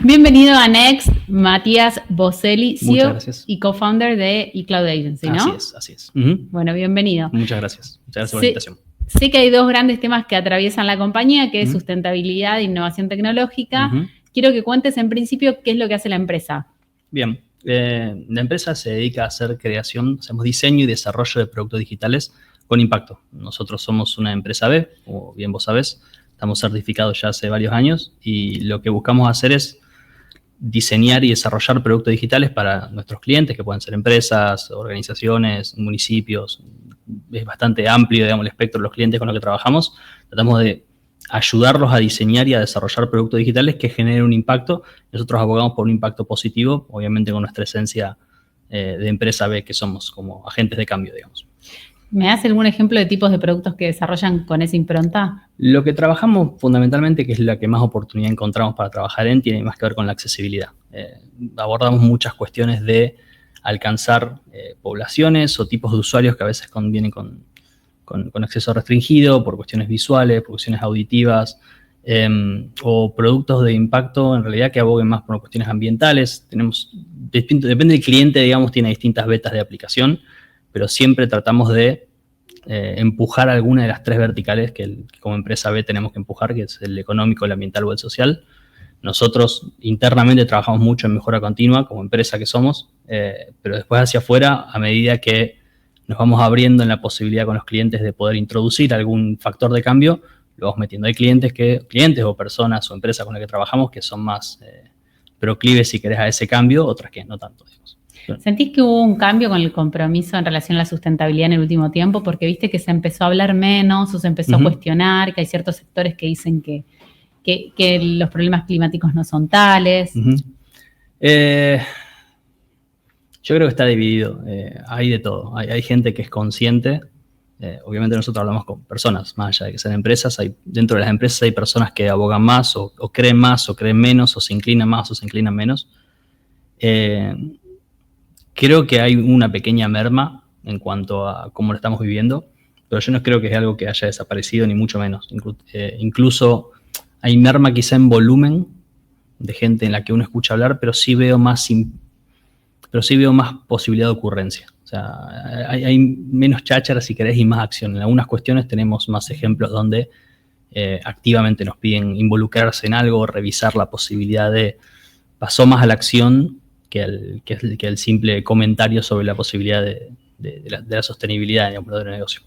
Bienvenido a Next, Matías Boselli, CEO y co-founder de eCloud Agency, ¿no? Así es. Bueno, bienvenido. Muchas gracias por la invitación. Sé que hay dos grandes temas que atraviesan la compañía, que es sustentabilidad e innovación tecnológica. Quiero que cuentes en principio qué es lo que hace la empresa. Bien, la empresa se dedica a hacer creación, hacemos diseño y desarrollo de productos digitales con impacto. Nosotros somos una empresa B, como bien vos sabés, estamos certificados ya hace varios años y lo que buscamos hacer es diseñar y desarrollar productos digitales para nuestros clientes, que pueden ser empresas, organizaciones, municipios. Es bastante amplio, digamos, el espectro de los clientes con los que trabajamos. Tratamos de ayudarlos a diseñar y a desarrollar productos digitales que generen un impacto. Nosotros abogamos por un impacto positivo, obviamente con nuestra esencia de empresa B, que somos como agentes de cambio, digamos. ¿Me das algún ejemplo de tipos de productos que desarrollan con esa impronta? Lo que trabajamos fundamentalmente, que es la que más oportunidad encontramos para trabajar en, tiene más que ver con la accesibilidad. Abordamos muchas cuestiones de alcanzar poblaciones o tipos de usuarios que a veces vienen con acceso restringido por cuestiones visuales, por cuestiones auditivas, o productos de impacto en realidad que aboguen más por cuestiones ambientales. Depende del cliente, digamos, tiene distintas betas de aplicación, pero siempre tratamos de empujar alguna de las tres verticales que como empresa B tenemos que empujar, que es el económico, el ambiental o el social. Nosotros internamente trabajamos mucho en mejora continua como empresa que somos, pero después hacia afuera, a medida que nos vamos abriendo en la posibilidad con los clientes de poder introducir algún factor de cambio, lo vamos metiendo. Hay clientes o personas o empresas con las que trabajamos que son más proclives, si querés, a ese cambio, otras que no tanto, digamos. ¿Sentís que hubo un cambio con el compromiso en relación a la sustentabilidad en el último tiempo? Porque viste que se empezó a hablar menos o se empezó a cuestionar, que hay ciertos sectores que dicen que los problemas climáticos no son tales. Yo creo que está dividido. Hay de todo. Hay gente que es consciente. Obviamente nosotros hablamos con personas, más allá de que sean empresas. Dentro de las empresas hay personas que abogan más o creen menos, o se inclinan más o se inclinan menos. Creo que hay una pequeña merma en cuanto a cómo lo estamos viviendo, pero yo no creo que es algo que haya desaparecido, ni mucho menos. Incluso hay merma quizá en volumen de gente en la que uno escucha hablar, pero sí veo más posibilidad de ocurrencia. O sea, hay menos cháchara, si querés, y más acción. En algunas cuestiones tenemos más ejemplos donde activamente nos piden involucrarse en algo, revisar la posibilidad pasó más a la acción que el simple comentario sobre la posibilidad de la sostenibilidad en el modelo de negocio.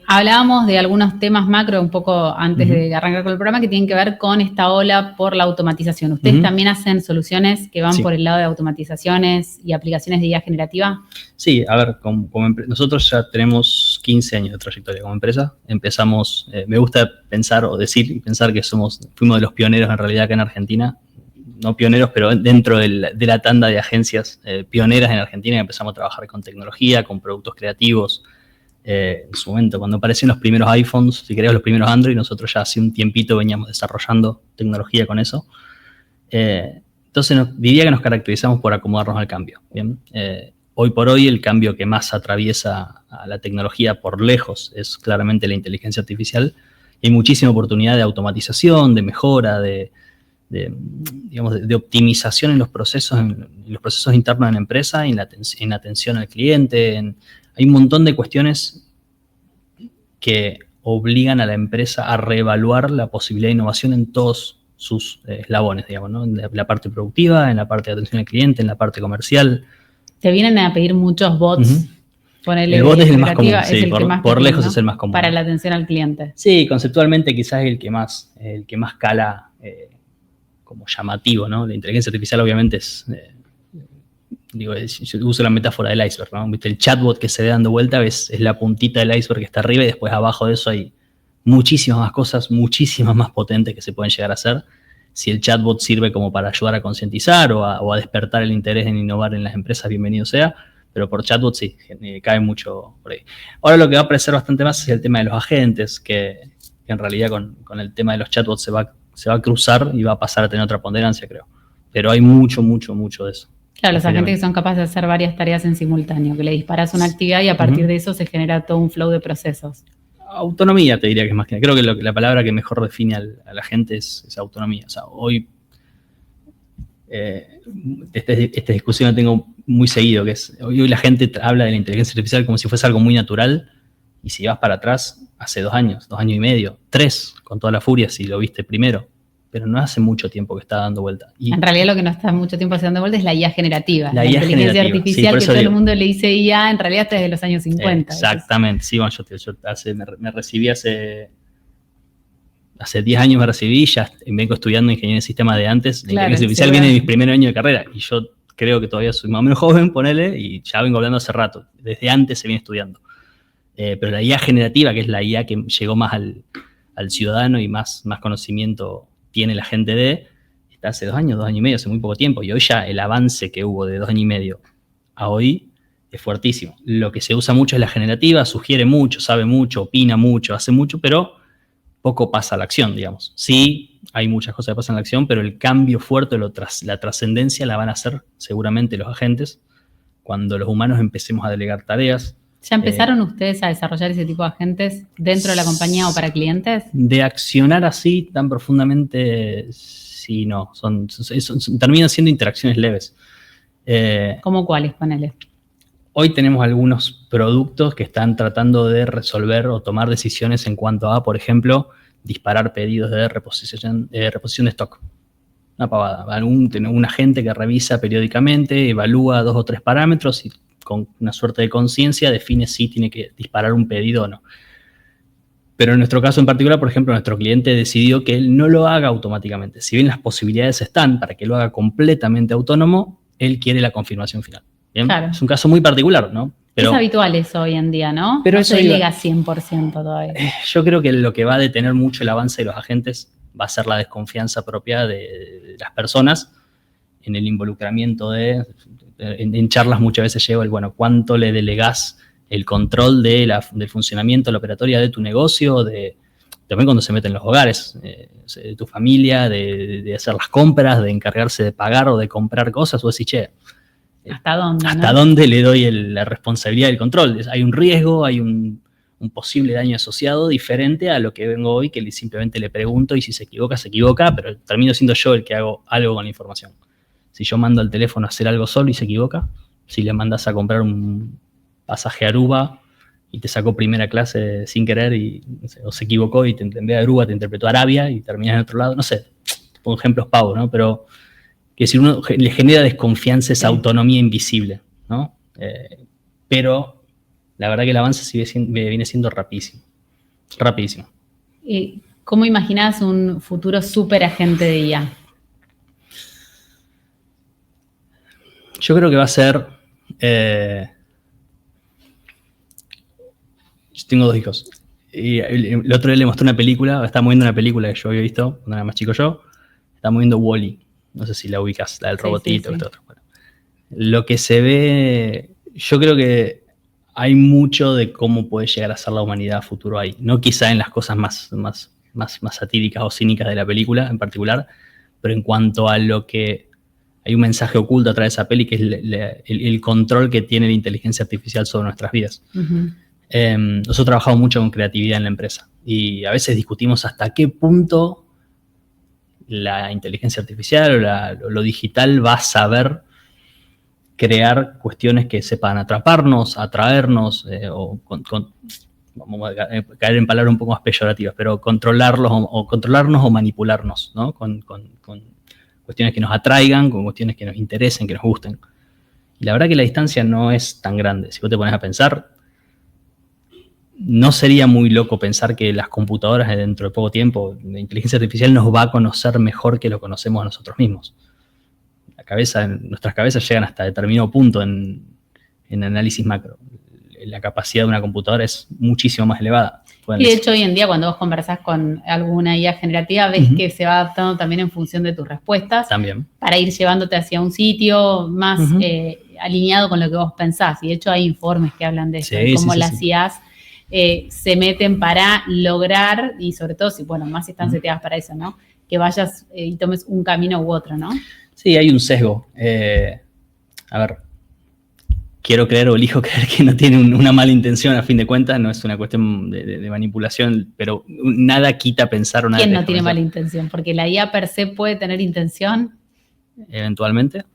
Hablábamos de algunos temas macro un poco antes de arrancar con el programa que tienen que ver con esta ola por la automatización. ¿Ustedes también hacen soluciones que van por el lado de automatizaciones y aplicaciones de IA generativa? Sí, a ver, nosotros ya tenemos 15 años de trayectoria como empresa. Empezamos, me gusta pensar que fuimos de los pioneros en realidad acá en Argentina. No pioneros, pero dentro de la tanda de agencias pioneras en Argentina, empezamos a trabajar con tecnología, con productos creativos. En su momento, cuando aparecieron los primeros iPhones, si querés, los primeros Android, nosotros ya hace un tiempito veníamos desarrollando tecnología con eso. Entonces, diría que nos caracterizamos por acomodarnos al cambio. ¿Bien? Hoy por hoy, el cambio que más atraviesa a la tecnología por lejos es claramente la inteligencia artificial. Hay muchísima oportunidad de automatización, de mejora, de optimización en los procesos internos de la empresa, en la atención al cliente. Hay un montón de cuestiones que obligan a la empresa a reevaluar la posibilidad de innovación en todos sus eslabones, digamos, ¿no? En la parte productiva, en la parte de atención al cliente, en la parte comercial. Te vienen a pedir muchos bots. El bot es el más común, sí, por lejos es el más común. Para la atención al cliente. Sí, conceptualmente quizás es el que más cala como llamativo, ¿no? La inteligencia artificial obviamente es, yo uso la metáfora del iceberg, ¿no? ¿Viste? El chatbot que se ve dando vuelta es la puntita del iceberg que está arriba y después abajo de eso hay muchísimas más cosas, muchísimas más potentes que se pueden llegar a hacer. Si el chatbot sirve como para ayudar a concientizar o a despertar el interés en innovar en las empresas, bienvenido sea, pero por chatbot sí, cae mucho por ahí. Ahora lo que va a aparecer bastante más es el tema de los agentes, que en realidad con el tema de los chatbots se va a cruzar y va a pasar a tener otra ponderancia, creo. Pero hay mucho de eso. Claro, los agentes que son capaces de hacer varias tareas en simultáneo, que le disparas una actividad y a partir de eso se genera todo un flow de procesos. Autonomía, te diría que es más que nada. Creo que la palabra que mejor define a la gente es autonomía. O sea, hoy esta discusión la tengo muy seguido, que es, hoy la gente habla de la inteligencia artificial como si fuese algo muy natural, y si vas para atrás, hace 2 años, 2 años y medio, 3, con toda la furia, si lo viste primero, pero no hace mucho tiempo que está dando vuelta. Y en realidad lo que no está mucho tiempo dando vuelta es la IA generativa. La IA inteligencia generativa, artificial, sí, que todo el mundo le dice IA, en realidad está desde los años 50. Exactamente, sí, bueno, me recibí hace 10 años, me recibí, ya vengo estudiando ingeniería de sistemas de antes. La inteligencia artificial viene de mis primeros años de carrera, y yo creo que todavía soy más o menos joven, ponele, y ya vengo hablando hace rato. Desde antes se viene estudiando. Pero la IA generativa, que es la IA que llegó más al ciudadano y más conocimiento tiene la gente está hace 2 años y medio, hace muy poco tiempo, y hoy ya el avance que hubo de 2 años y medio a hoy es fuertísimo. Lo que se usa mucho es la generativa, sugiere mucho, sabe mucho, opina mucho, hace mucho, pero poco pasa a la acción, digamos. Sí, hay muchas cosas que pasan a la acción, pero el cambio fuerte, la trascendencia la van a hacer seguramente los agentes cuando los humanos empecemos a delegar tareas. ¿Ya empezaron ustedes a desarrollar ese tipo de agentes dentro de la compañía o para clientes? De accionar así tan profundamente, sí, no. Terminan siendo interacciones leves. ¿Cómo cuáles? Ponele. Hoy tenemos algunos productos que están tratando de resolver o tomar decisiones en cuanto a, por ejemplo, disparar pedidos de reposición de stock. Una pavada. Un agente que revisa periódicamente, evalúa 2 o 3 parámetros y con una suerte de conciencia define si tiene que disparar un pedido o no. Pero en nuestro caso en particular, por ejemplo, nuestro cliente decidió que él no lo haga automáticamente. Si bien las posibilidades están para que lo haga completamente autónomo, él quiere la confirmación final. ¿Bien? Claro. Es un caso muy particular, ¿no? Pero, es habitual eso hoy en día, ¿no? Pero no se delega 100% todavía. Yo creo que lo que va a detener mucho el avance de los agentes va a ser la desconfianza propia de las personas en el involucramiento en charlas muchas veces lleva bueno, ¿cuánto le delegás el control del funcionamiento, la operatoria de tu negocio, también cuando se meten en los hogares, de tu familia, de hacer las compras, de encargarse de pagar o de comprar cosas, o decir, che, ¿Hasta dónde le doy la responsabilidad del control? Hay un riesgo, hay un posible daño asociado diferente a lo que vengo hoy, que simplemente le pregunto y si se equivoca, pero termino siendo yo el que hago algo con la información. Si yo mando al teléfono a hacer algo solo y se equivoca, si le mandas a comprar un pasaje a Aruba y te sacó primera clase sin querer o se equivocó y en vez de Aruba te interpretó Arabia y terminas en otro lado, no sé, pongo ejemplos pavos, ¿no? Pero que si uno le genera desconfianza esa autonomía invisible, ¿no? Pero la verdad que el avance viene siendo rapidísimo. Rapidísimo. ¿Cómo imaginás un futuro súper agente de IA? Yo creo que va a ser... yo tengo 2 hijos. Y el otro día le mostré una película, estaba viendo una película que yo había visto cuando era más chico yo. Estaba viendo Wall-E. No sé si la ubicas, la del robotito. Sí. Bueno, lo que se ve, yo creo que hay mucho de cómo puede llegar a ser la humanidad a futuro ahí. No quizá en las cosas más satíricas o cínicas de la película en particular, pero en cuanto a lo que hay un mensaje oculto atrás de esa peli, que es el control que tiene la inteligencia artificial sobre nuestras vidas. Uh-huh. Nosotros trabajamos mucho con creatividad en la empresa y a veces discutimos hasta qué punto la inteligencia artificial o lo digital va a saber crear cuestiones que sepan atraparnos, atraernos, vamos a caer en palabras un poco más peyorativas, pero controlarnos o manipularnos, ¿no? Con cuestiones que nos atraigan, con cuestiones que nos interesen, que nos gusten. Y la verdad que la distancia no es tan grande. Si vos te pones a pensar, no sería muy loco pensar que las computadoras dentro de poco tiempo, la inteligencia artificial nos va a conocer mejor que lo conocemos a nosotros mismos. Nuestras cabezas llegan hasta determinado punto en análisis macro. La capacidad de una computadora es muchísimo más elevada. Y de hecho hoy en día cuando vos conversás con alguna IA generativa ves que se va adaptando también en función de tus respuestas. También. Para ir llevándote hacia un sitio más alineado con lo que vos pensás. Y de hecho hay informes que hablan de eso, de cómo las IAs se meten para lograr, y sobre todo si están seteadas para eso, ¿no? Que vayas y tomes un camino u otro, ¿no? Sí, hay un sesgo. A ver, quiero creer o elijo creer que no tiene una mala intención a fin de cuentas, no es una cuestión de manipulación, pero nada quita pensar o nada. ¿Quién no tiene mala intención? Porque la IA per se puede tener intención. eventualmente.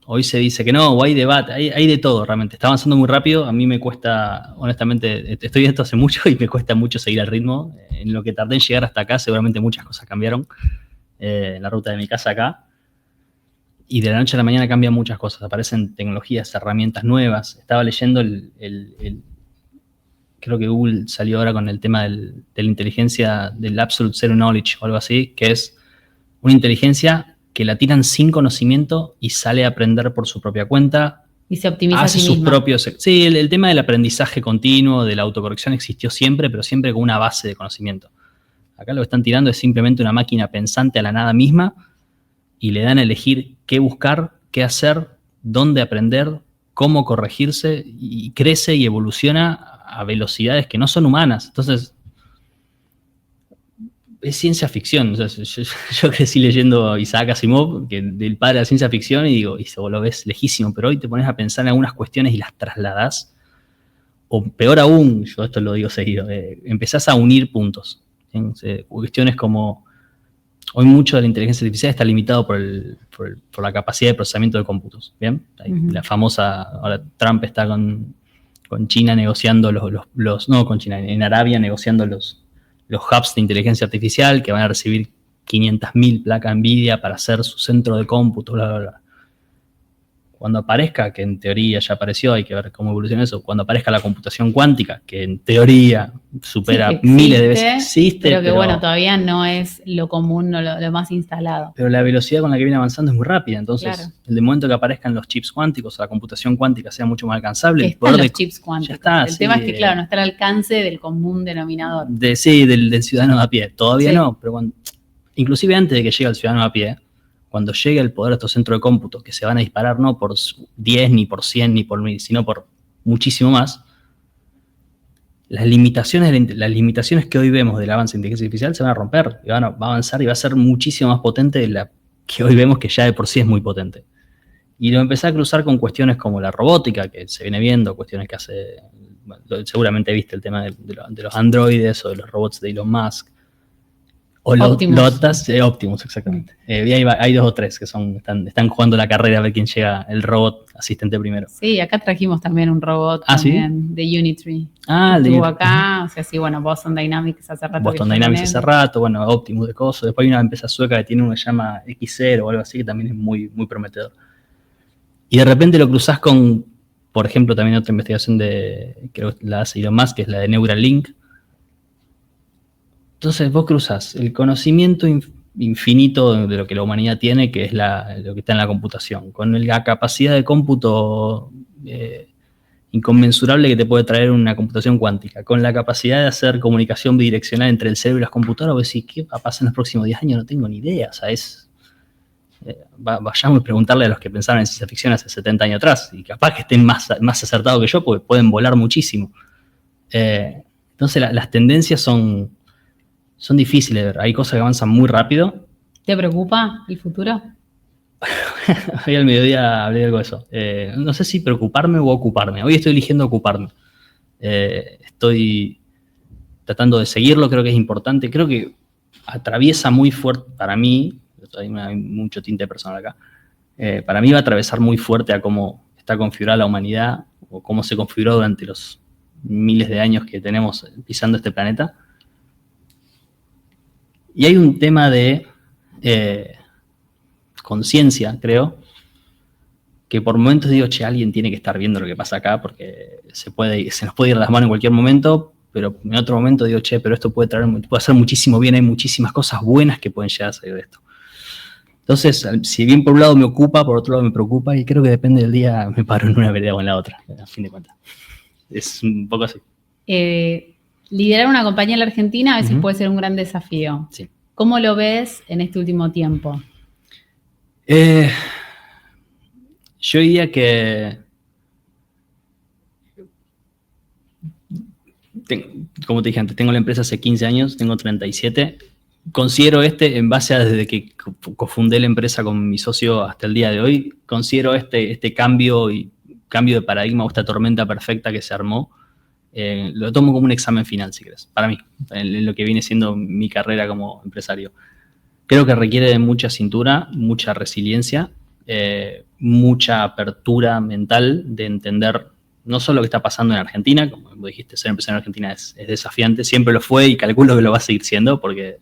Hoy se dice que no, o hay debate, hay de todo realmente. Está avanzando muy rápido, a mí me cuesta, honestamente, estoy en esto hace mucho y me cuesta mucho seguir el ritmo. En lo que tardé en llegar hasta acá, seguramente muchas cosas cambiaron. En la ruta de mi casa acá. Y de la noche a la mañana cambian muchas cosas, aparecen tecnologías, herramientas nuevas. Estaba leyendo creo que Google salió ahora con el tema de la inteligencia del Absolute Zero Knowledge o algo así, que es una inteligencia que la tiran sin conocimiento y sale a aprender por su propia cuenta. Y se optimiza hace a sí sus misma. propios... Sí, el tema del aprendizaje continuo, de la autocorrección existió siempre, pero siempre con una base de conocimiento. Acá lo que están tirando es simplemente una máquina pensante a la nada misma y le dan a elegir qué buscar, qué hacer, dónde aprender, cómo corregirse, y crece y evoluciona a velocidades que no son humanas. Entonces, es ciencia ficción. O sea, yo crecí leyendo Isaac Asimov, que del padre de la ciencia ficción, y digo, y vos lo ves lejísimo, pero hoy te pones a pensar en algunas cuestiones y las trasladás, o peor aún, yo esto lo digo seguido, empezás a unir puntos. Cuestiones como, hoy mucho de la inteligencia artificial está limitado por la capacidad de procesamiento de cómputos, ¿bien? La famosa, ahora Trump está con China negociando no con China, en Arabia negociando los hubs de inteligencia artificial que van a recibir 500.000 placas NVIDIA para hacer su centro de cómputo, bla, bla, bla. Cuando aparezca, que en teoría ya apareció, hay que ver cómo evoluciona eso, cuando aparezca la computación cuántica, que en teoría supera sí, existe, miles de veces, existe, pero que bueno, todavía no es lo común, no lo más instalado. Pero la velocidad con la que viene avanzando es muy rápida, entonces claro. el momento que aparezcan los chips cuánticos, la computación cuántica sea mucho más alcanzable. Están los chips cuánticos. Está, el tema es que, claro, no está al alcance del común denominador. Del ciudadano de a pie. Todavía no, pero inclusive antes de que llegue el ciudadano a pie, cuando llegue el poder de estos centros de cómputo, que se van a disparar no por 10, ni por 100, ni por 1000, sino por muchísimo más, las limitaciones que hoy vemos del avance de inteligencia artificial se van a romper, y va a avanzar y va a ser muchísimo más potente de la que hoy vemos, que ya de por sí es muy potente. Y lo empecé a cruzar con cuestiones como la robótica, que se viene viendo, cuestiones que hace... Bueno, seguramente viste el tema de los androides o de los robots de Elon Musk. O Optimus, exactamente. Hay 2 o 3 que están jugando la carrera a ver quién llega el robot asistente primero. Sí, acá trajimos también un robot también, de Unitree. Estuvo acá, o sea, sí, bueno, Boston Dynamics hace rato. Bueno, Optimus de coso. Después hay una empresa sueca que tiene uno que se llama X0 o algo así, que también es muy, muy prometedor. Y de repente lo cruzás con, por ejemplo, también otra investigación creo que la hace Elon Musk, que es la de Neuralink. Entonces vos cruzás el conocimiento infinito de lo que la humanidad tiene, que es lo que está en la computación, con la capacidad de cómputo inconmensurable que te puede traer una computación cuántica, con la capacidad de hacer comunicación bidireccional entre el cerebro y las computadoras. Vos decís, ¿qué va a pasar en los próximos 10 años? No tengo ni idea. O sea, vayamos a preguntarle a los que pensaban en ciencia ficción hace 70 años atrás, y capaz que estén más acertados que yo, porque pueden volar muchísimo. Entonces las tendencias son difíciles de ver. Hay cosas que avanzan muy rápido. ¿Te preocupa el futuro? Hoy al mediodía hablé de algo de eso. No sé si preocuparme o ocuparme. Hoy estoy eligiendo ocuparme. Estoy tratando de seguirlo, creo que es importante. Creo que atraviesa muy fuerte, para mí, hay mucho tinte personal acá, para mí va a atravesar muy fuerte a cómo está configurada la humanidad, o cómo se configuró durante los miles de años que tenemos pisando este planeta. Y hay un tema de conciencia, creo, que por momentos digo, alguien tiene que estar viendo lo que pasa acá, porque se nos puede ir las manos en cualquier momento, pero en otro momento digo, pero esto puede hacer muchísimo bien, hay muchísimas cosas buenas que pueden llegar a salir de esto. Entonces, si bien por un lado me ocupa, por otro lado me preocupa, y creo que depende del día me paro en una vereda o en la otra, a fin de cuentas. Es un poco así. Liderar una compañía en la Argentina a veces puede ser un gran desafío. Sí. ¿Cómo lo ves en este último tiempo? Yo diría que, como te dije antes, tengo la empresa hace 15 años, tengo 37. Considero en base a desde que cofundé la empresa con mi socio hasta el día de hoy, considero este cambio de paradigma, o esta tormenta perfecta que se armó, lo tomo como un examen final, si querés, para mí, en lo que viene siendo mi carrera como empresario. Creo que requiere de mucha cintura, mucha resiliencia, mucha apertura mental de entender no solo lo que está pasando en Argentina, como dijiste, ser empresario en Argentina es desafiante, siempre lo fue y calculo que lo va a seguir siendo porque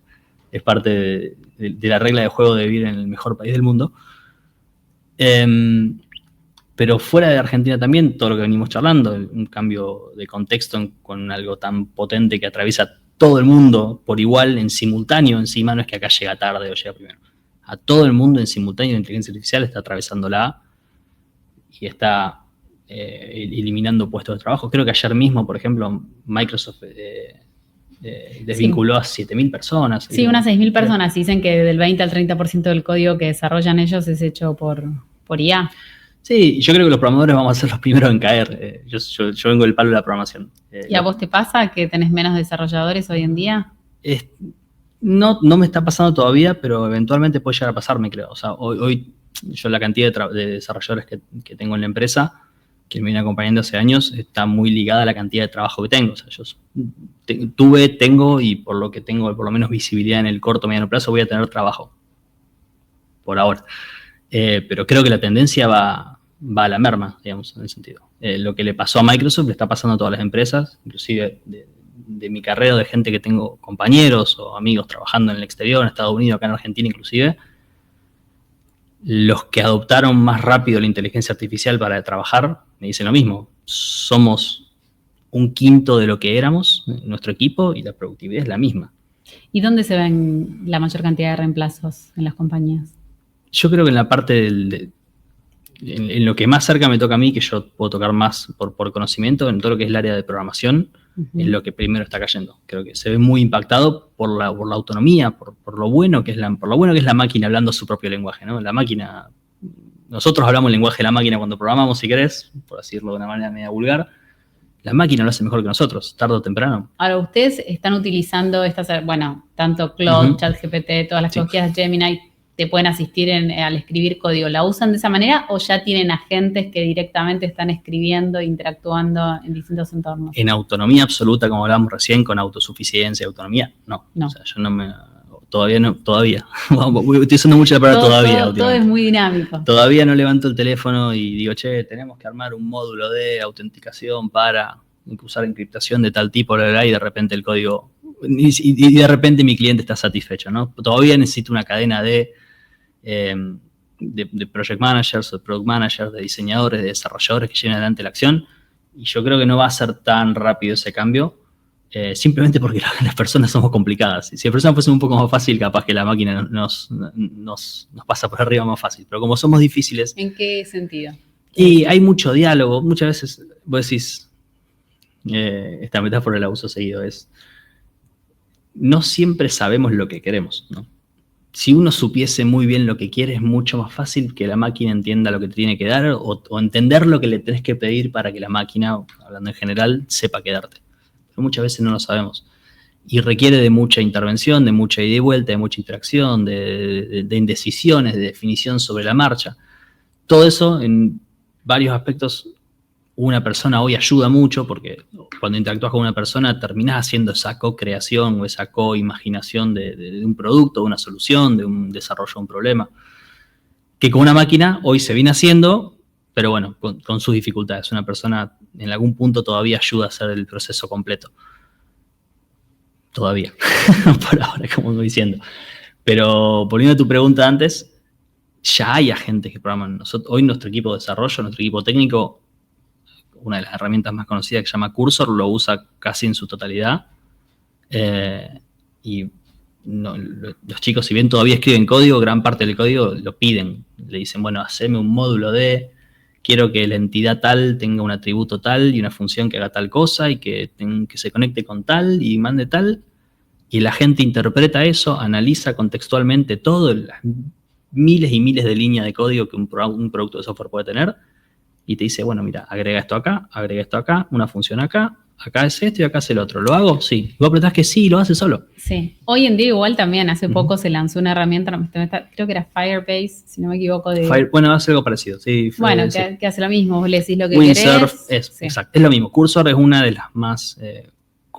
es parte de la regla de juego de vivir en el mejor país del mundo. Pero fuera de Argentina también, todo lo que venimos charlando, un cambio de contexto con algo tan potente que atraviesa todo el mundo por igual, en simultáneo, encima no es que acá llega tarde o llega primero. A todo el mundo en simultáneo la inteligencia artificial está atravesándola y está eliminando puestos de trabajo. Creo que ayer mismo, por ejemplo, Microsoft desvinculó a 7.000 personas. Sí, unas 6.000 personas. Dicen que del 20 al 30% del código que desarrollan ellos es hecho por IA. Sí, yo creo que los programadores vamos a ser los primeros en caer. Yo vengo del palo de la programación. ¿Y a vos te pasa que tenés menos desarrolladores hoy en día? No me está pasando todavía, pero eventualmente puede llegar a pasarme, creo. O sea, hoy yo la cantidad de desarrolladores que tengo en la empresa, que me viene acompañando hace años, está muy ligada a la cantidad de trabajo que tengo. O sea, yo tengo y por lo que tengo por lo menos visibilidad en el corto o mediano plazo voy a tener trabajo. Por ahora. Pero creo que la tendencia va a la merma, digamos, en el sentido. Lo que le pasó a Microsoft le está pasando a todas las empresas, inclusive de mi carrera, de gente que tengo compañeros o amigos trabajando en el exterior, en Estados Unidos, acá en Argentina inclusive. Los que adoptaron más rápido la inteligencia artificial para trabajar me dicen lo mismo. Somos 1/5 de lo que éramos en nuestro equipo y la productividad es la misma. ¿Y dónde se ven la mayor cantidad de reemplazos en las compañías? Yo creo que en la parte en lo que más cerca me toca a mí, que yo puedo tocar más por conocimiento, en todo lo que es el área de programación, es lo que primero está cayendo. Creo que se ve muy impactado por la autonomía, por lo bueno que es la máquina hablando su propio lenguaje, ¿no? La máquina, nosotros hablamos el lenguaje de la máquina cuando programamos, si querés, por decirlo de una manera media vulgar. La máquina lo hace mejor que nosotros, tarde o temprano. Ahora, ustedes están utilizando tanto Claude, ChatGPT, todas las tecnologías de Gemini, te pueden asistir al escribir código. ¿La usan de esa manera o ya tienen agentes que directamente están escribiendo e interactuando en distintos entornos? En autonomía absoluta, como hablábamos recién, con autosuficiencia y autonomía, no. O sea, yo no me... Todavía. Estoy usando mucho la palabra todavía. Todo es muy dinámico. Todavía no levanto el teléfono y digo, tenemos que armar un módulo de autenticación para usar encriptación de tal tipo, y de repente el código... Y de repente mi cliente está satisfecho, ¿no? Todavía necesito una cadena de project managers, de product managers, de diseñadores, de desarrolladores que lleven adelante la acción. Y yo creo que no va a ser tan rápido ese cambio, simplemente porque las personas somos complicadas. Si las personas fuesen un poco más fácil, capaz que la máquina nos pasa por arriba más fácil. Pero como somos difíciles... ¿En qué sentido? Y hay mucho diálogo. Muchas veces vos decís, esta metáfora del abuso seguido es... No siempre sabemos lo que queremos, ¿no? Si uno supiese muy bien lo que quiere, es mucho más fácil que la máquina entienda lo que te tiene que dar o entender lo que le tenés que pedir para que la máquina, hablando en general, sepa qué darte. Pero muchas veces no lo sabemos. Y requiere de mucha intervención, de mucha ida y vuelta, de mucha interacción, de indecisiones, de definición sobre la marcha. Todo eso, en varios aspectos, una persona hoy ayuda mucho porque cuando interactúas con una persona terminás haciendo esa co-creación o esa co-imaginación de un producto, de una solución, de un desarrollo de un problema, que con una máquina hoy se viene haciendo, pero bueno, con sus dificultades. Una persona en algún punto todavía ayuda a hacer el proceso completo. Todavía, por ahora, como voy diciendo. Pero volviendo a tu pregunta antes, ya hay agentes que programan. Hoy nuestro equipo de desarrollo, nuestro equipo técnico, una de las herramientas más conocidas que se llama Cursor, lo usa casi en su totalidad. Los chicos, si bien todavía escriben código, gran parte del código lo piden. Le dicen, bueno, haceme un módulo quiero que la entidad tal tenga un atributo tal y una función que haga tal cosa y que se conecte con tal y mande tal. Y la gente interpreta eso, analiza contextualmente todo, las miles y miles de líneas de código que un producto de software puede tener. Y te dice, bueno, mira, agrega esto acá, una función acá es esto y acá es el otro. ¿Lo hago? Sí. Vos apretás que sí y lo hace solo. Sí. Hoy en día igual también, hace poco se lanzó una herramienta, creo que era Firebase, si no me equivoco. Bueno, hace algo parecido, sí. Bueno, que hace lo mismo, vos le decís lo que Windsurf querés. Exacto, es lo mismo. Cursor es una de las más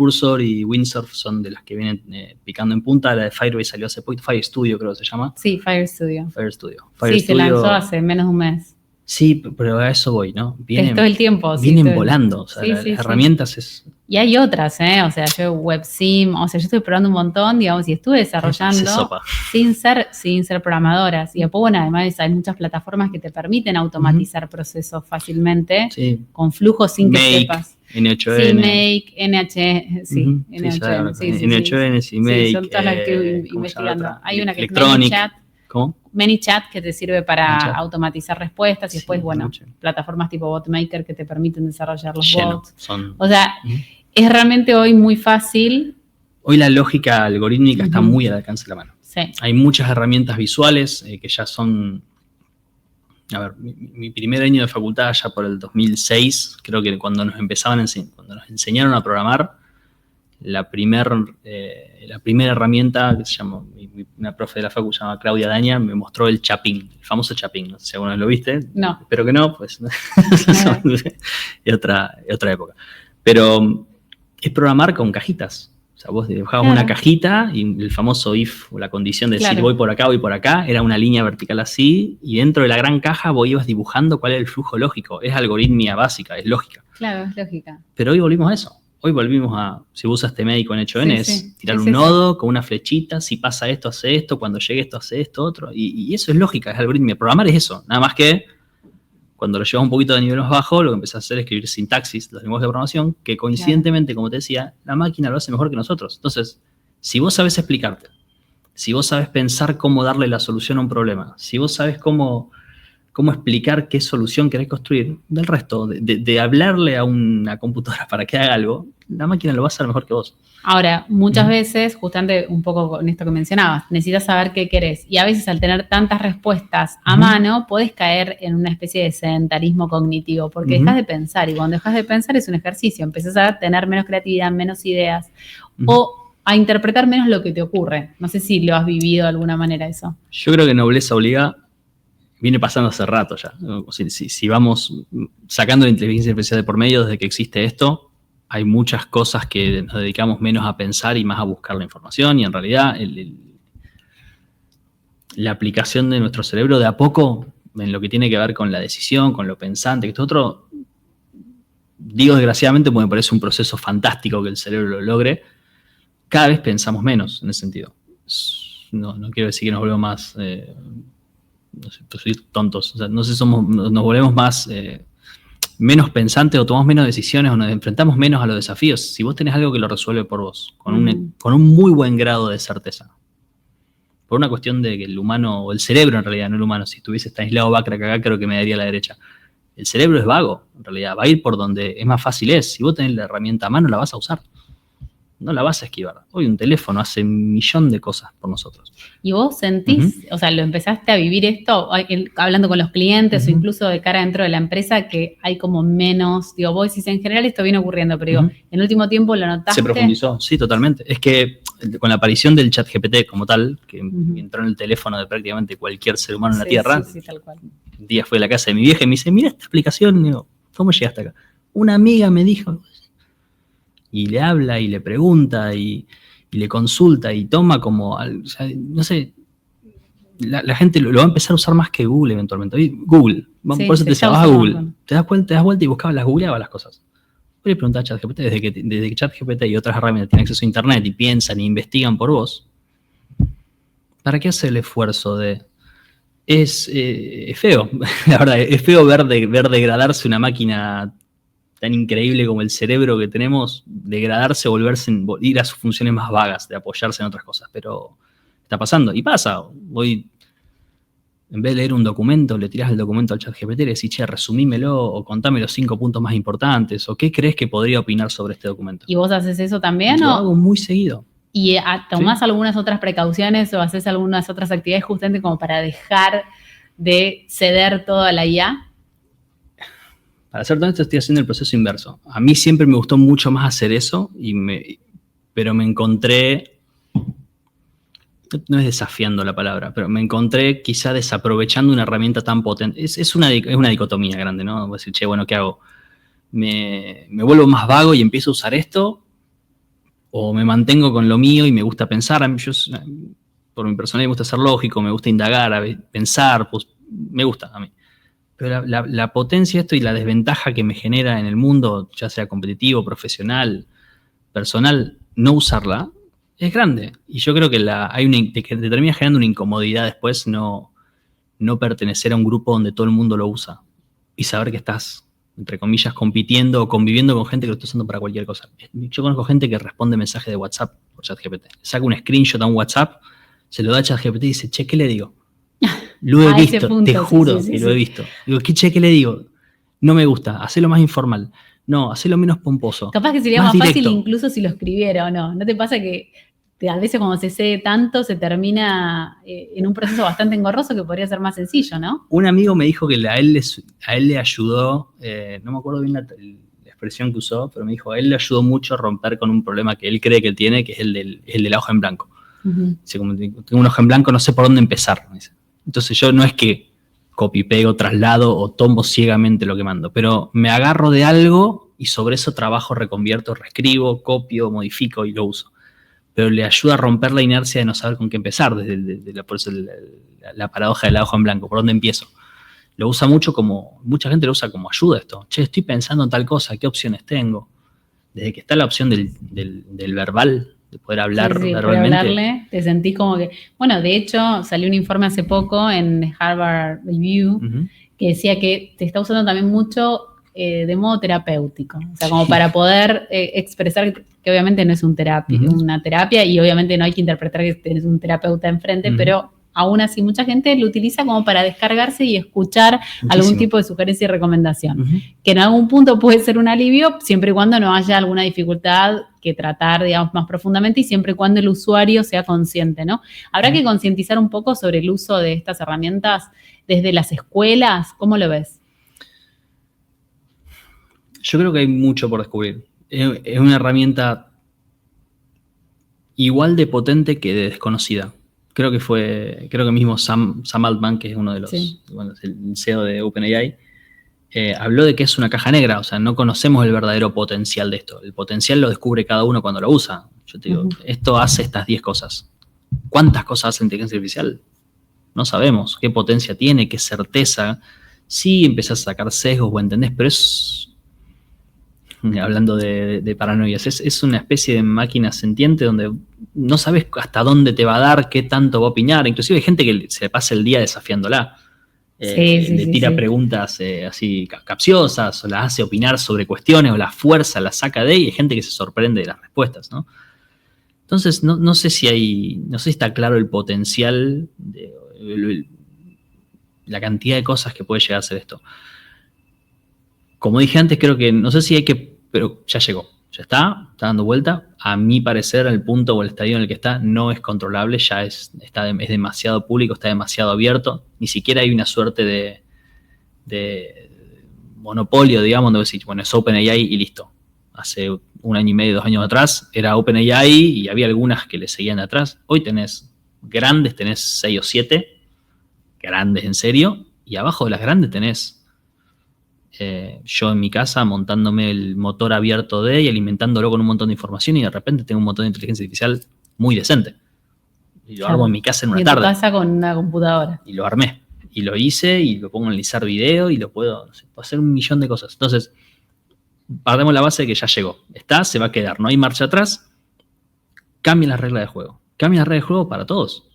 Cursor y Windsurf son de las que vienen picando en punta. La de Firebase salió hace poquito, Fire Studio creo que se llama. Sí, Fire Studio. Fire se lanzó hace menos de un mes. Sí, pero a eso voy, ¿no? Vienen, todo el tiempo. Vienen volando, o sea, las herramientas es... Y hay otras, o sea, yo WebSim, o sea, yo estoy probando un montón, digamos, y estuve desarrollando sin ser programadoras. Y después, bueno, además hay muchas plataformas que te permiten automatizar procesos fácilmente, con flujos sin Make, que sepas. N8N. Sí, Make, NH, sí, NH8N. N8N, sí, Make. Sí, son todas las que estoy investigando. Hay una que es ManyChat. ¿Cómo? ManyChat, que te sirve para automatizar respuestas, y después, plataformas tipo BotMaker que te permiten desarrollar los bots. O sea, es realmente hoy muy fácil. Hoy la lógica algorítmica está muy al alcance de la mano. Sí. Hay muchas herramientas visuales que ya son... A ver, mi primer año de facultad, ya por el 2006, creo que cuando nos enseñaron a programar, la primera herramienta que se llama, una profe de la facu se llama Claudia Daña, me mostró el Chapin, el famoso Chapin. No sé si alguna vez lo viste. No. Espero que no, pues es otra época. Pero es programar con cajitas. O sea, vos dibujabas una cajita y el famoso if, o la condición de decir voy por acá, era una línea vertical así, y dentro de la gran caja vos ibas dibujando cuál era el flujo lógico. Es algoritmia básica, es lógica. Claro, es lógica. Pero hoy volvimos a eso. Hoy volvimos a, si vos usaste médico en N8N, es tirar un nodo con una flechita, si pasa esto, hace esto, cuando llegue esto, hace esto, otro. Y eso es lógica, es algoritmia. Programar es eso, nada más que cuando lo llevas un poquito de nivel más bajo, lo que empezás a hacer es escribir sintaxis, los lenguajes de programación, que coincidentemente, como te decía, la máquina lo hace mejor que nosotros. Entonces, si vos sabés explicarte, si vos sabés pensar cómo darle la solución a un problema, si vos sabés cómo explicar qué solución querés construir, del resto, de hablarle a una computadora para que haga algo, la máquina lo va a hacer mejor que vos. Ahora, muchas veces, justamente un poco con esto que mencionabas, necesitas saber qué querés. Y a veces al tener tantas respuestas a mano, podés caer en una especie de sedentarismo cognitivo, porque dejas de pensar. Y cuando dejas de pensar es un ejercicio. Empezás a tener menos creatividad, menos ideas, o a interpretar menos lo que te ocurre. No sé si lo has vivido de alguna manera eso. Yo creo que Nobleza Obliga viene pasando hace rato ya. Si vamos sacando la inteligencia artificial de por medio desde que existe esto, hay muchas cosas que nos dedicamos menos a pensar y más a buscar la información, y en realidad la aplicación de nuestro cerebro de a poco en lo que tiene que ver con la decisión, con lo pensante, que esto otro, digo desgraciadamente porque me parece un proceso fantástico que el cerebro lo logre, cada vez pensamos menos en ese sentido. No quiero decir que nos volvemos más, no sé, tontos, o sea, no sé, nos volvemos más... menos pensantes o tomamos menos decisiones o nos enfrentamos menos a los desafíos. Si vos tenés algo que lo resuelve por vos, con un muy buen grado de certeza. Por una cuestión de que el humano, o el cerebro en realidad, no el humano, si estuviese Stanislao Backrack acá, creo que me daría a la derecha. El cerebro es vago, en realidad, va a ir por donde es más fácil es. Si vos tenés la herramienta a mano, la vas a usar. No la vas a esquivar. Hoy un teléfono hace 1.000.000 de cosas por nosotros. ¿Y vos sentís, o sea, lo empezaste a vivir esto, hablando con los clientes o incluso de cara dentro de la empresa, que hay como menos, digo, vos decís, en general esto viene ocurriendo, pero digo, en el último tiempo lo notaste? Se profundizó, sí, totalmente. Es que con la aparición del ChatGPT como tal, que entró en el teléfono de prácticamente cualquier ser humano en la Tierra, sí, tal cual. Un día fui a la casa de mi vieja y me dice, mira esta aplicación, y digo, ¿cómo llegaste acá? Una amiga me dijo... Y le habla y le pregunta y le consulta y toma como, o sea, no sé, la gente lo va a empezar a usar más que Google eventualmente. Google, por eso te decía, vas a Google, te das vuelta y buscabas, googleabas las cosas. Voy a preguntar a ChatGPT, desde que ChatGPT y otras herramientas tienen acceso a internet y piensan e investigan por vos, ¿para qué hace el esfuerzo de...? Es feo, la verdad, es feo ver degradarse una máquina tan increíble como el cerebro que tenemos, degradarse, ir a sus funciones más vagas, de apoyarse en otras cosas, pero está pasando, y pasa. Hoy, en vez de leer un documento, le tirás el documento al ChatGPT y le decís, che, resumímelo, o contame los 5 puntos más importantes, o qué crees que podría opinar sobre este documento. ¿Y vos haces eso también? Lo hago muy seguido. ¿Y tomás algunas otras precauciones o haces algunas otras actividades justamente como para dejar de ceder todo a la IA? Para ser honesto, estoy haciendo el proceso inverso. A mí siempre me gustó mucho más hacer eso, pero me encontré, no es desafiando la palabra, pero me encontré quizá desaprovechando una herramienta tan potente. Es una dicotomía grande, ¿no? Voy a decir, che, bueno, ¿qué hago? Me vuelvo más vago y empiezo a usar esto, o me mantengo con lo mío y me gusta pensar. Por mi personalidad me gusta ser lógico, me gusta indagar, pensar, pues me gusta a mí. Pero la potencia de esto y la desventaja que me genera en el mundo, ya sea competitivo, profesional, personal, no usarla, es grande. Y yo creo que te termina generando una incomodidad después no pertenecer a un grupo donde todo el mundo lo usa y saber que estás, entre comillas, compitiendo o conviviendo con gente que lo está usando para cualquier cosa. Yo conozco gente que responde mensajes de WhatsApp por ChatGPT. Saca un screenshot a un WhatsApp, se lo da a ChatGPT y dice, che, ¿qué le digo? Lo he visto, punto, te juro que lo he visto. Digo, ¿qué le digo? No me gusta, hacelo más informal. No, hacelo menos pomposo. Capaz que sería más fácil incluso si lo escribiera o no. ¿No te pasa que a veces cuando se cede tanto se termina en un proceso bastante engorroso que podría ser más sencillo, ¿no? Un amigo me dijo que a él le ayudó, no me acuerdo bien la expresión que usó, pero me dijo, a él le ayudó mucho a romper con un problema que él cree que tiene, que es el de la hoja en blanco. Dice, como tengo una hoja en blanco, no sé por dónde empezar. Dice. Entonces yo no es que copy, pego, traslado o tomo ciegamente lo que mando, pero me agarro de algo y sobre eso trabajo, reconvierto, reescribo, copio, modifico y lo uso. Pero le ayuda a romper la inercia de no saber con qué empezar, por eso la paradoja de la hoja en blanco, por dónde empiezo. Lo usa mucha gente lo usa como ayuda esto. Che, estoy pensando en tal cosa, ¿qué opciones tengo? Desde que está la opción del verbal, de poder hablar verbalmente. Poder hablarle, te sentís como que... Bueno, de hecho, salió un informe hace poco en Harvard Review que decía que te está usando también mucho de modo terapéutico. O sea, como para poder expresar que obviamente no es una terapia y obviamente no hay que interpretar que tenés un terapeuta enfrente, pero aún así mucha gente lo utiliza como para descargarse y escuchar algún tipo de sugerencia y recomendación. Que en algún punto puede ser un alivio siempre y cuando no haya alguna dificultad que tratar, digamos, más profundamente y siempre y cuando el usuario sea consciente, ¿no? Habrá que concientizar un poco sobre el uso de estas herramientas desde las escuelas. ¿Cómo lo ves? Yo creo que hay mucho por descubrir. Es una herramienta igual de potente que de desconocida. Creo que mismo Sam Altman, que es uno de los, el CEO de OpenAI, habló de que es una caja negra, o sea, no conocemos el verdadero potencial de esto. El potencial lo descubre cada uno cuando lo usa. Yo te digo, esto hace estas 10 cosas. ¿Cuántas cosas hace inteligencia artificial? No sabemos qué potencia tiene, qué certeza. Sí empezás a sacar sesgos o entendés, pero hablando de paranoias, es una especie de máquina sentiente donde no sabes hasta dónde te va a dar, qué tanto va a opinar. Inclusive hay gente que se pasa el día desafiándola. Le tira preguntas así capciosas o las hace opinar sobre cuestiones o la fuerza la saca de ahí y hay gente que se sorprende de las respuestas, ¿no? Entonces, no sé si está claro el potencial, la cantidad de cosas que puede llegar a hacer esto. Como dije antes, creo que, no sé si hay que, pero ya llegó, ya está dando vuelta. A mi parecer, el punto o el estadio en el que está no es controlable, ya es demasiado público, está demasiado abierto. Ni siquiera hay una suerte de monopolio, digamos, donde decir, bueno, es OpenAI y listo. Hace 1 año y medio, 2 años atrás, era OpenAI y había algunas que le seguían de atrás. Hoy tenés 6 o 7, grandes en serio, y abajo de las grandes tenés yo en mi casa montándome el motor abierto y alimentándolo con un montón de información y de repente tengo un montón de inteligencia artificial muy decente. Y lo armo en mi casa en una tarde. En tu casa con una computadora. Y lo armé. Y lo hice y lo pongo a analizar video y puedo hacer 1.000.000 de cosas. Entonces, partemos la base de que ya llegó. Se va a quedar. No hay marcha atrás. Cambien las reglas de juego. Cambien las reglas de juego para todos.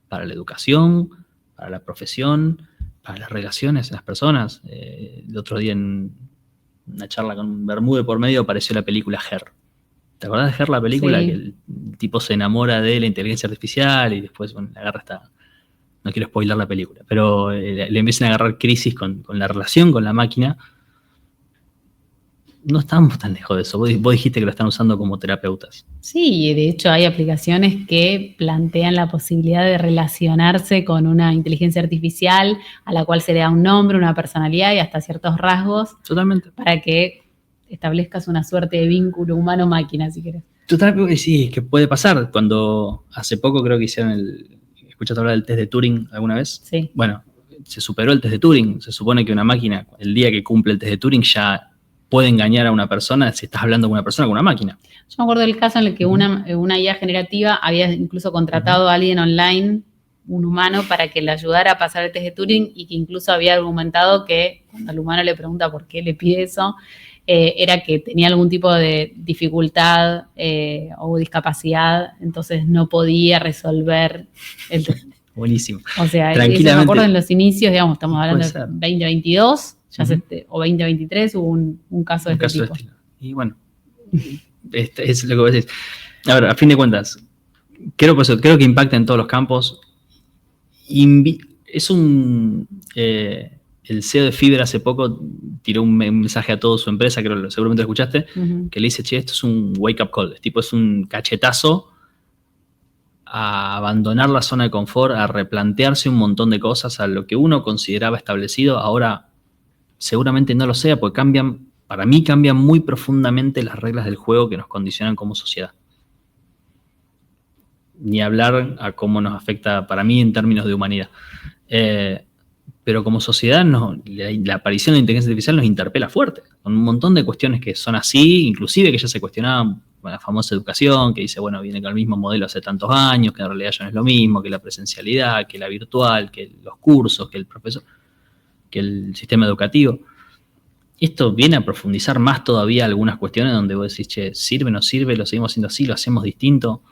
Para la educación, para la profesión, para las relaciones en las personas. El otro día en una charla con Bermúdez por medio apareció la película Her. ¿Te acordás de Her, la película? Que el tipo se enamora de la inteligencia artificial y después le agarra no quiero spoiler la película, pero le empiezan a agarrar crisis con la relación con la máquina. No estamos tan lejos de eso. Vos dijiste que lo están usando como terapeutas. Sí, de hecho hay aplicaciones que plantean la posibilidad de relacionarse con una inteligencia artificial a la cual se le da un nombre, una personalidad y hasta ciertos rasgos. Totalmente. Para que establezcas una suerte de vínculo humano-máquina, si querés. Totalmente, sí, que puede pasar. Cuando hace poco creo que hicieron ¿escuchaste hablar del test de Turing alguna vez? Sí. Bueno, se superó el test de Turing. Se supone que una máquina, el día que cumple el test de Turing, ya puede engañar a una persona si estás hablando con una persona, con una máquina. Yo me acuerdo del caso en el que una IA generativa había incluso contratado a alguien online, un humano, para que le ayudara a pasar el test de Turing y que incluso había argumentado que cuando el humano le pregunta por qué le pide eso, era que tenía algún tipo de dificultad o discapacidad, entonces no podía resolver el test. Buenísimo. O sea, eso me acuerdo en los inicios, digamos, estamos hablando de 2022 o 2023, hubo un caso de este tipo. Y bueno, es lo que vos decís. A ver, a fin de cuentas, creo que impacta en todos los campos. El CEO de Fiverr hace poco tiró un mensaje a toda su empresa, seguramente lo escuchaste, que le dice, che, esto es un wake-up call, es un cachetazo a abandonar la zona de confort, a replantearse un montón de cosas, a lo que uno consideraba establecido, ahora seguramente no lo sea, porque para mí cambian muy profundamente las reglas del juego que nos condicionan como sociedad. Ni hablar a cómo nos afecta para mí en términos de humanidad. Pero como sociedad la aparición de la inteligencia artificial nos interpela fuerte, con un montón de cuestiones que son así, inclusive que ya se cuestionaban, la famosa educación, que dice, bueno, viene con el mismo modelo hace tantos años, que en realidad ya no es lo mismo, que la presencialidad, que la virtual, que los cursos, que el profesor, que el sistema educativo. Esto viene a profundizar más todavía algunas cuestiones donde vos decís, che, ¿sirve, no sirve? ¿Lo seguimos haciendo así? ¿Lo hacemos distinto?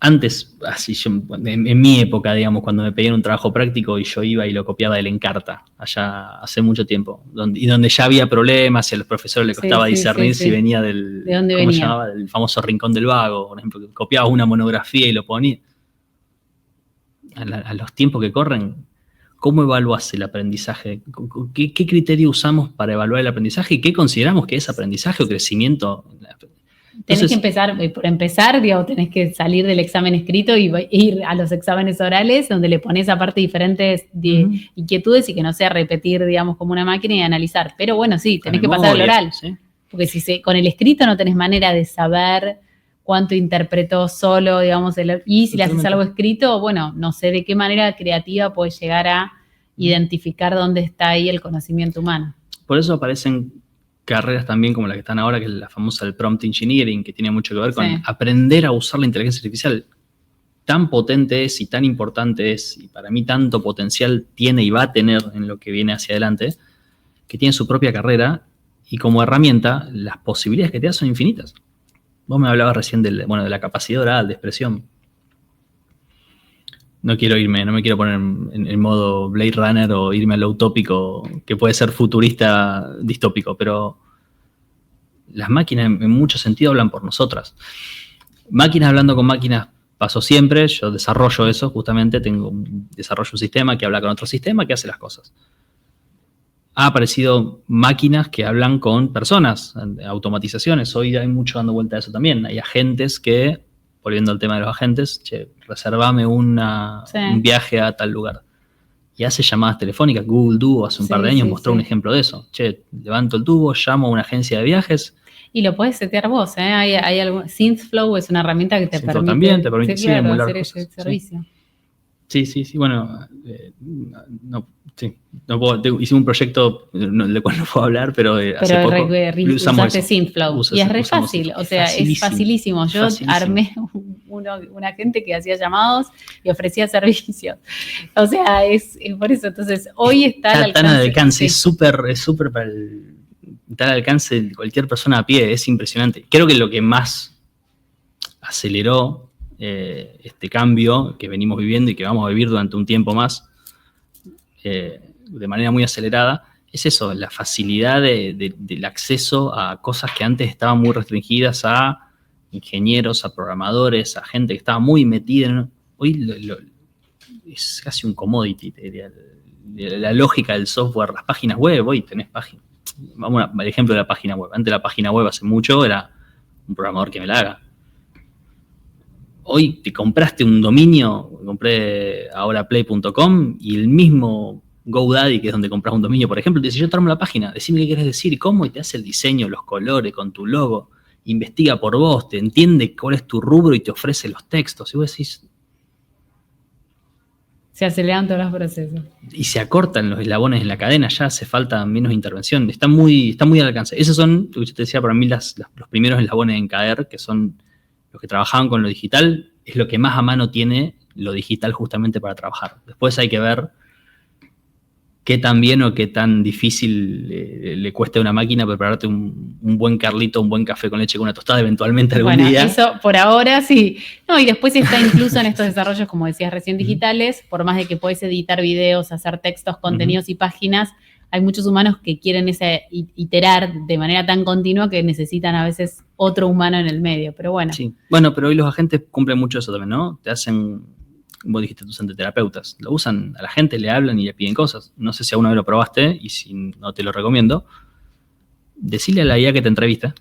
Antes, así en mi época, digamos, cuando me pedían un trabajo práctico y yo iba y lo copiaba del Encarta, allá hace mucho tiempo, donde ya había problemas y a los profesores les costaba discernir si venía del, ¿de dónde ¿cómo venía? se llamaba? Del famoso Rincón del Vago, por ejemplo, que copiaba una monografía y lo ponía. A los tiempos que corren, ¿cómo evaluás el aprendizaje? ¿Qué criterio usamos para evaluar el aprendizaje y qué consideramos que es aprendizaje o crecimiento? Tenés que empezar, por empezar, digamos, tenés que salir del examen escrito y ir a los exámenes orales, donde le pones aparte diferentes inquietudes y que no sea repetir, digamos, como una máquina y analizar. Pero bueno, sí, tenés que pasar al oral. ¿Sí? Porque con el escrito no tenés manera de saber cuánto interpretó solo, digamos, y si le haces algo escrito, bueno, no sé de qué manera creativa puedes llegar a identificar dónde está ahí el conocimiento humano. Por eso aparecen carreras también como la que están ahora, que es la famosa del prompt engineering, que tiene mucho que ver con aprender a usar la inteligencia artificial. Tan potente es y tan importante es, y para mí tanto potencial tiene y va a tener en lo que viene hacia adelante, que tiene su propia carrera y como herramienta las posibilidades que te da son infinitas. Vos me hablabas recién de la capacidad oral, de expresión. No me quiero poner en modo Blade Runner o irme a lo utópico, que puede ser futurista distópico, pero las máquinas en mucho sentido hablan por nosotras. Máquinas hablando con máquinas pasó siempre, yo desarrollo eso justamente, desarrollo un sistema que habla con otro sistema que hace las cosas. Ha aparecido máquinas que hablan con personas, automatizaciones, hoy hay mucho dando vuelta a eso también, hay agentes que, volviendo al tema de los agentes, che, reservame un viaje a tal lugar. Y hace llamadas telefónicas. Google Duo hace un par de años mostró un ejemplo de eso. Che, levanto el tubo, llamo a una agencia de viajes. Y lo puedes setear vos, ¿eh? Hay algo. Synthflow es una herramienta que te permite. También te permite emular hacer ese servicio. Sí. Bueno, hicimos un proyecto del cual no puedo hablar, pero hace poco usaste Synthflow. Y es re fácil, es facilísimo. Yo armé un agente que hacía llamados y ofrecía servicios. O sea, es por eso. Entonces, hoy está tan al alcance. Es súper para está al alcance de cualquier persona a pie. Es impresionante. Creo que lo que más aceleró este cambio que venimos viviendo y que vamos a vivir durante un tiempo más, de manera muy acelerada, es eso, la facilidad del acceso a cosas que antes estaban muy restringidas a ingenieros, a programadores, a gente que estaba muy metida. Hoy es casi un commodity, te diría, la lógica del software, las páginas web, hoy tenés páginas. Vamos al ejemplo de la página web. Antes la página web hace mucho era un programador que me la haga. Hoy te compraste un dominio, compré ahora play.com y el mismo GoDaddy, que es donde compras un dominio, por ejemplo, te dice, yo te armo la página, decime qué querés decir y cómo, y te hace el diseño, los colores, con tu logo, investiga por vos, te entiende cuál es tu rubro y te ofrece los textos. Y vos decís... Se aceleran todos los procesos. Y se acortan los eslabones en la cadena, ya hace falta menos intervención. Está muy al alcance. Esos son, lo que yo te decía, para mí los primeros eslabones en caer, que son los que trabajaban con lo digital, es lo que más a mano tiene lo digital justamente para trabajar. Después hay que ver qué tan bien o qué tan difícil le cuesta a una máquina prepararte un buen Carlito, un buen café con leche con una tostada eventualmente algún día. Eso por ahora sí. No, y después está incluso en estos desarrollos, como decías recién, digitales, por más de que podés editar videos, hacer textos, contenidos y páginas, hay muchos humanos que quieren iterar de manera tan continua que necesitan a veces otro humano en el medio, pero bueno. Sí, bueno, pero hoy los agentes cumplen mucho eso también, ¿no? Te hacen, vos dijiste tus antiterapeutas, lo usan a la gente, le hablan y le piden cosas. No sé si alguna vez lo probaste y si no te lo recomiendo, decile a la IA que te entrevista.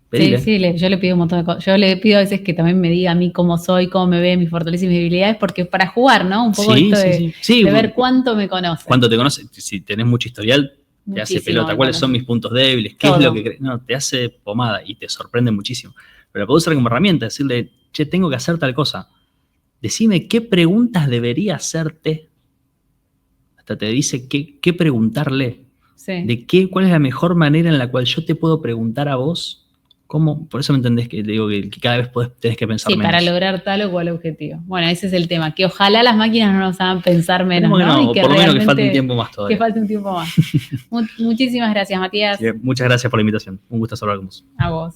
Pedile. Sí, yo le pido un montón de cosas. Yo le pido a veces que también me diga a mí cómo soy, cómo me ve, mis fortalezas y mis debilidades, porque para jugar, ¿no? Un poco esto de ver cuánto me conoce. Cuánto te conoce. Si tenés mucho historial, te hace pelota. ¿Cuáles son mis puntos débiles? ¿Qué es lo que crees? No, te hace pomada y te sorprende muchísimo. Pero la puedo usar como herramienta, decirle, che, tengo que hacer tal cosa. Decime qué preguntas debería hacerte. Hasta te dice qué preguntarle. Sí. ¿Cuál es la mejor manera en la cual yo te puedo preguntar a vos? ¿Cómo? Por eso me entendés que te digo que cada vez tenés que pensar menos. Sí, para lograr tal o cual objetivo. Bueno, ese es el tema. Que ojalá las máquinas no nos hagan pensar menos, ¿no? Y que por lo menos que falte un tiempo más todavía. Que falte un tiempo más. Muchísimas gracias, Matías. Sí, muchas gracias por la invitación. Un gusto hablar con vos. A vos.